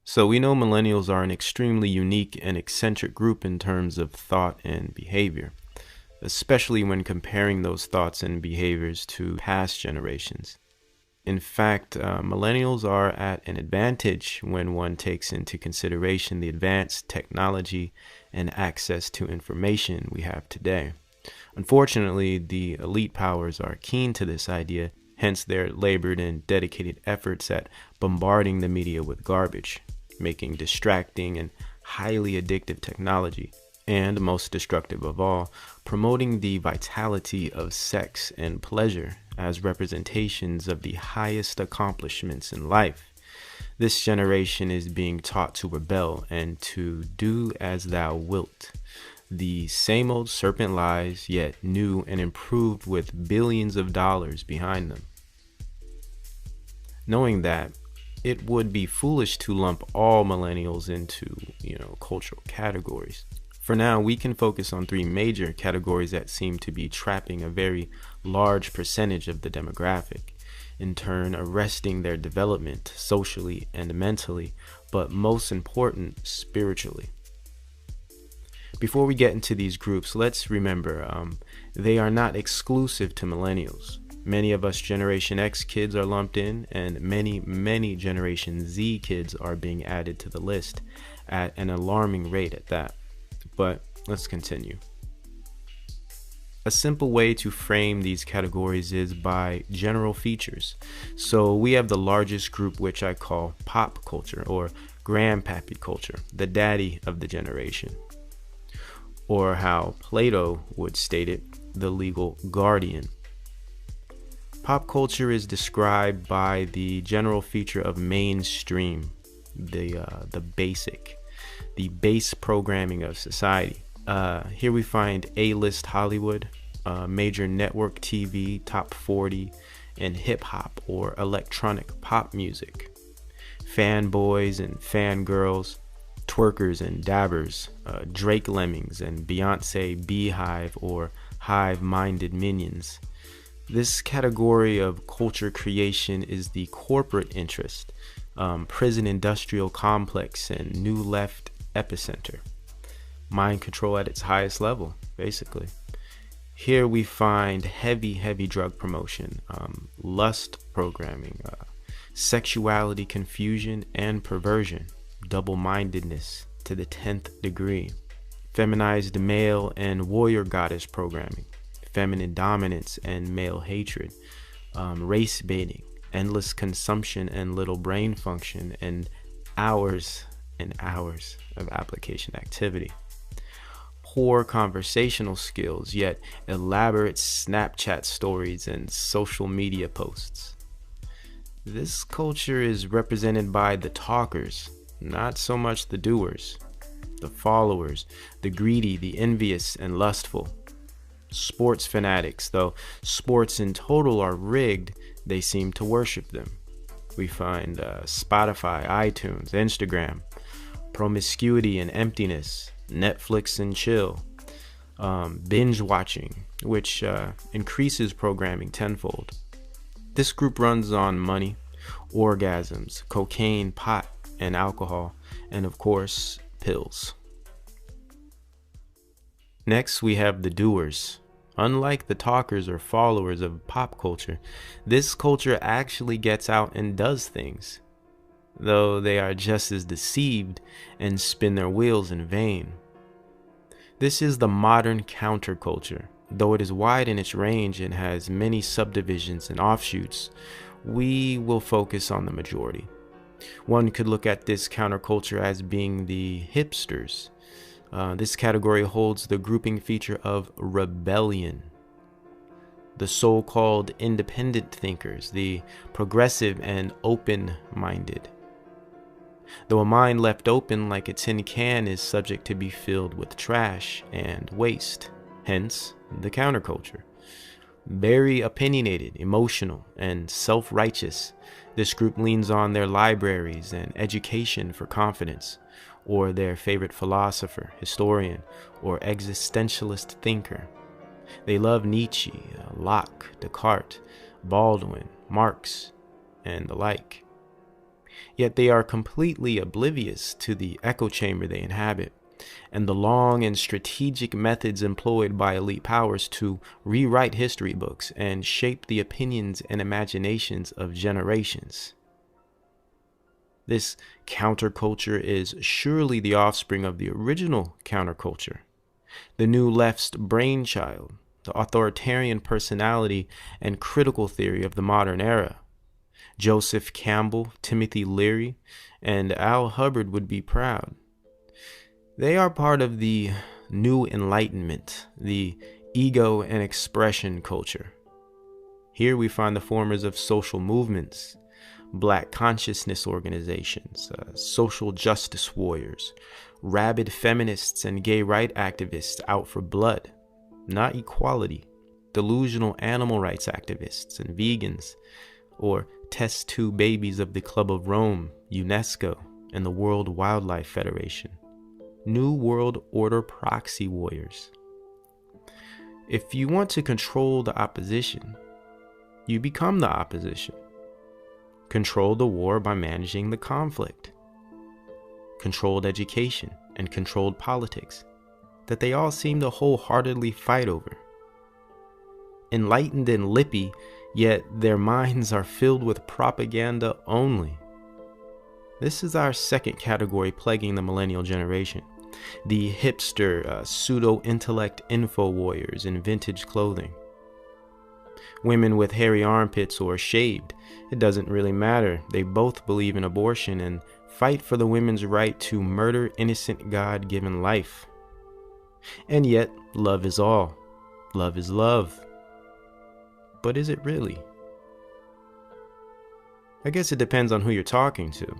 So we know millennials are an extremely unique and eccentric group in terms of thought and behavior, especially when comparing those thoughts and behaviors to past generations. In fact, millennials are at an advantage when one takes into consideration the advanced technology and access to information we have today. Unfortunately, the elite powers are keen to this idea, hence their labored and dedicated efforts at bombarding the media with garbage, making distracting and highly addictive technology, and most destructive of all, promoting the vitality of sex and pleasure as representations of the highest accomplishments in life. This generation is being taught to rebel and to do as thou wilt. The same old serpent lies, yet new and improved with billions of dollars behind them. Knowing that, it would be foolish to lump all millennials into, cultural categories. For now, we can focus on three major categories that seem to be trapping a very large percentage of the demographic, in turn arresting their development socially and mentally, but most important, spiritually. Before we get into these groups, let's remember they are not exclusive to millennials. Many of us Generation X kids are lumped in, and many Generation Z kids are being added to the list at an alarming rate at that. But let's continue. A simple way to frame these categories is by general features. So we have the largest group, which I call pop culture or grandpappy culture, the daddy of the generation. Or how Plato would state it, the legal guardian. Pop culture is described by the general feature of mainstream, the base programming of society. Here we find A-list Hollywood, major network TV, top 40, and hip-hop or electronic pop music. Fanboys and fangirls, twerkers and dabbers, Drake lemmings and Beyonce beehive or hive-minded minions. This category of culture creation is the corporate interest, prison industrial complex, and new left epicenter. Mind control at its highest level, basically. Here we find heavy drug promotion, lust programming, sexuality confusion and perversion, double-mindedness to the 10th degree, feminized male and warrior goddess programming, feminine dominance and male hatred, race baiting, endless consumption and little brain function, and hours of application activity. Poor conversational skills, yet elaborate Snapchat stories and social media posts. This culture is represented by the talkers, not so much the doers, the followers, the greedy, the envious, and lustful. Sports fanatics, though sports in total are rigged, they seem to worship them. We find Spotify, iTunes, Instagram, promiscuity and emptiness, Netflix and chill, binge watching, which increases programming tenfold. This group runs on money, orgasms, cocaine, pot, and alcohol, and of course, pills. Next, we have the doers. Unlike the talkers or followers of pop culture, this culture actually gets out and does things, though they are just as deceived and spin their wheels in vain. This is the modern counterculture. Though it is wide in its range and has many subdivisions and offshoots, we will focus on the majority. One could look at this counterculture as being the hipsters. This category holds the grouping feature of rebellion. The so-called independent thinkers, the progressive and open-minded. Though a mind left open like a tin can is subject to be filled with trash and waste, hence the counterculture. Very opinionated, emotional, and self-righteous, this group leans on their libraries and education for confidence, or their favorite philosopher, historian, or existentialist thinker. They love Nietzsche, Locke, Descartes, Baldwin, Marx, and the like. Yet they are completely oblivious to the echo chamber they inhabit and the long and strategic methods employed by elite powers to rewrite history books and shape the opinions and imaginations of generations. This counterculture is surely the offspring of the original counterculture, the New Left's brainchild, the authoritarian personality and critical theory of the modern era. Joseph Campbell, Timothy Leary, and Al Hubbard would be proud. They are part of the New Enlightenment, the ego and expression culture. Here we find the formers of social movements, Black consciousness organizations, social justice warriors, rabid feminists and gay rights activists out for blood, not equality, delusional animal rights activists and vegans, or test tube babies of the Club of Rome, UNESCO, and the World Wildlife Federation, New World Order proxy warriors. If you want to control the opposition, you become the opposition. Control the war by managing the conflict. Controlled education and controlled politics that they all seem to wholeheartedly fight over. Enlightened and lippy, yet their minds are filled with propaganda only. This is our second category plaguing the millennial generation. The hipster, pseudo-intellect info warriors in vintage clothing. Women with hairy armpits or shaved, it doesn't really matter. They both believe in abortion and fight for the women's right to murder innocent God-given life. And yet, love is all. Love is love. But is it really? I guess it depends on who you're talking to.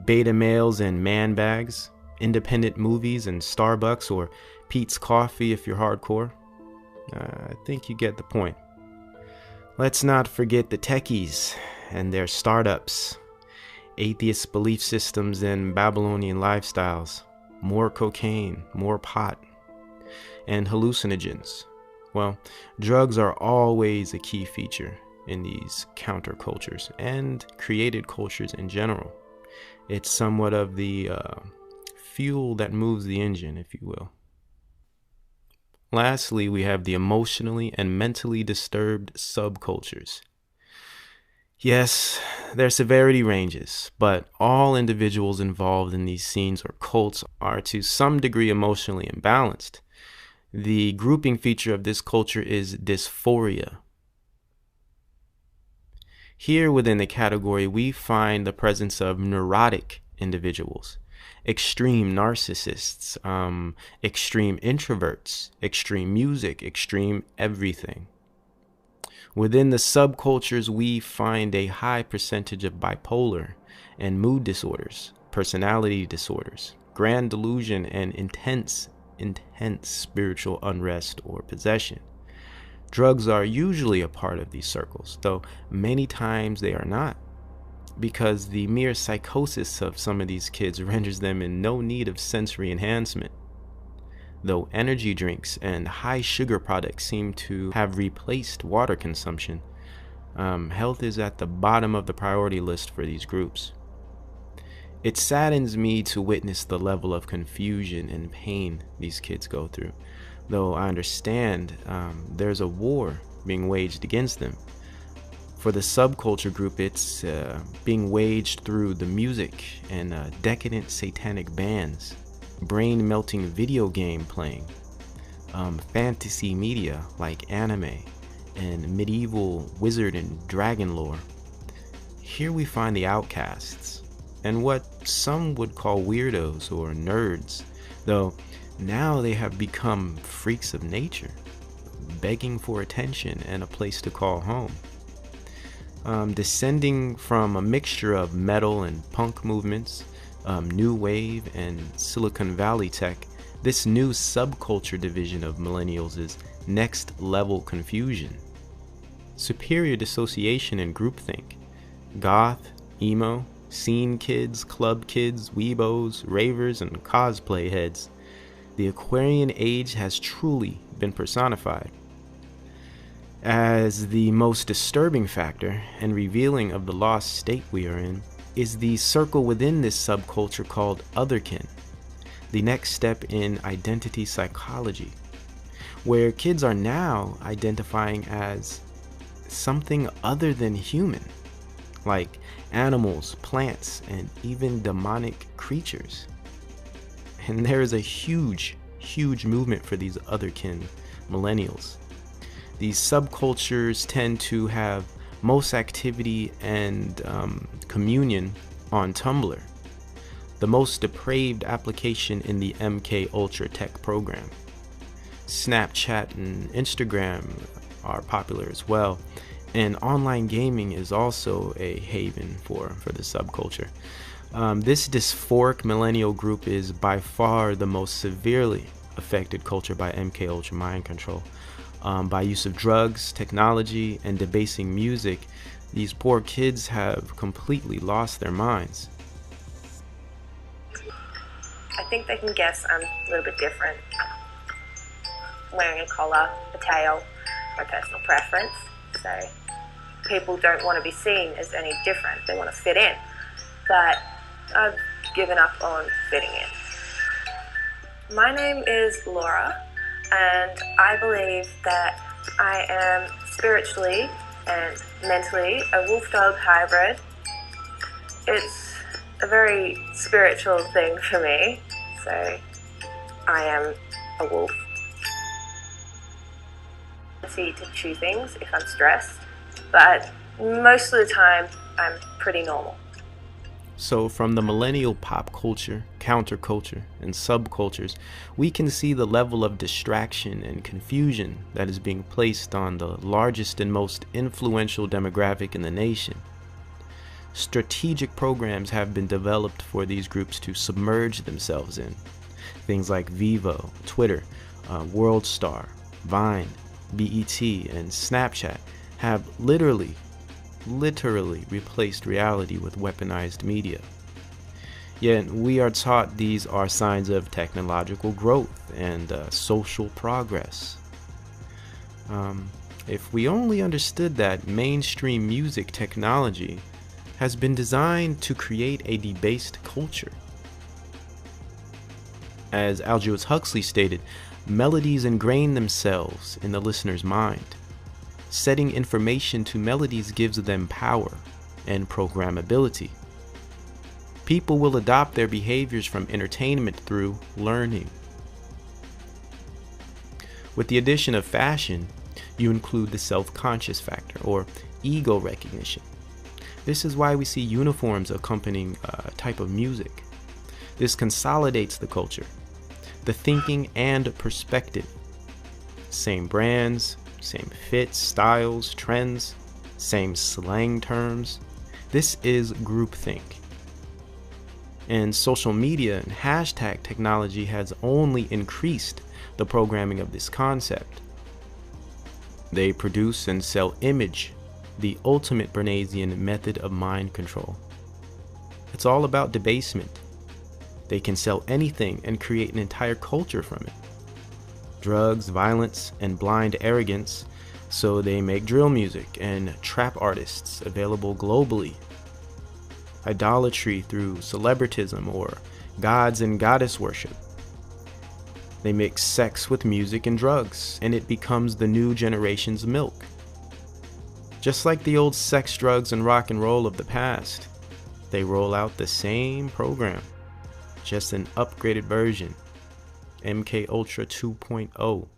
Beta males and man bags, independent movies and Starbucks or Pete's Coffee if you're hardcore. I think you get the point. Let's not forget the techies and their startups, atheist belief systems and Babylonian lifestyles, more cocaine, more pot, and hallucinogens. Well, drugs are always a key feature in these countercultures and created cultures in general. It's somewhat of the fuel that moves the engine, if you will. Lastly, we have the emotionally and mentally disturbed subcultures. Yes, their severity ranges, but all individuals involved in these scenes or cults are to some degree emotionally imbalanced. The grouping feature of this culture is dysphoria. Here within the category, we find the presence of neurotic individuals, extreme narcissists, extreme introverts, extreme music, extreme everything. Within the subcultures, we find a high percentage of bipolar and mood disorders, personality disorders, grand delusion, and intense spiritual unrest or possession. Drugs are usually a part of these circles, though many times they are not, because the mere psychosis of some of these kids renders them in no need of sensory enhancement. Though energy drinks and high sugar products seem to have replaced water consumption, health is at the bottom of the priority list for these groups. It saddens me to witness the level of confusion and pain these kids go through, though I understand there's a war being waged against them. For the subculture group, it's being waged through the music and decadent satanic bands, brain-melting video game playing, fantasy media like anime, and medieval wizard and dragon lore. Here we find the outcasts, and what some would call weirdos or nerds, though now they have become freaks of nature, begging for attention and a place to call home. Descending from a mixture of metal and punk movements, new wave and Silicon Valley tech, this new subculture division of millennials is next level confusion, superior dissociation and groupthink, goth, emo, scene kids, club kids, weebos, ravers, and cosplay heads. The Aquarian age has truly been personified. As the most disturbing factor and revealing of the lost state we are in is the circle within this subculture called otherkin, the next step in identity psychology, where kids are now identifying as something other than human, like animals, plants, and even demonic creatures. And there is a huge movement for these otherkin millennials. These subcultures tend to have most activity and communion on Tumblr, the most depraved application in the MK Ultra tech program. Snapchat and Instagram are popular as well, and online gaming is also a haven for the subculture. This dysphoric millennial group is by far the most severely affected culture by MK Ultra mind control. By use of drugs, technology, and debasing music, these poor kids have completely lost their minds. I think they can guess I'm a little bit different. Wearing a collar, a tail, my personal preference. So people don't want to be seen as any different. They want to fit in. But I've given up on fitting in. My name is Laura, and I believe that I am spiritually and mentally a wolf-dog hybrid. It's a very spiritual thing for me, so I am a wolf. To chew things if I'm stressed, but most of the time I'm pretty normal. So from the millennial pop culture, counterculture, and subcultures, we can see the level of distraction and confusion that is being placed on the largest and most influential demographic in the nation. Strategic programs have been developed for these groups to submerge themselves in. Things like Vivo, Twitter, WorldStar, Vine, BET, and Snapchat have literally replaced reality with weaponized media. Yet we are taught these are signs of technological growth and social progress. If we only understood that mainstream music technology has been designed to create a debased culture. As Aldous Huxley stated, melodies ingrain themselves in the listener's mind. Setting information to melodies gives them power and programmability. People will adopt their behaviors from entertainment through learning. With the addition of fashion, you include the self-conscious factor, or ego recognition. This is why we see uniforms accompanying a type of music. This consolidates the culture, the thinking and perspective. Same brands, same fits, styles, trends, same slang terms. This is groupthink. And social media and hashtag technology has only increased the programming of this concept. They produce and sell image, the ultimate Bernaysian method of mind control. It's all about debasement. They can sell anything and create an entire culture from it. Drugs, violence, and blind arrogance, so they make drill music and trap artists available globally. Idolatry through celebritism or gods and goddess worship. They mix sex with music and drugs, and it becomes the new generation's milk. Just like the old sex, drugs, and rock and roll of the past, they roll out the same program, just an upgraded version, MK Ultra 2.0.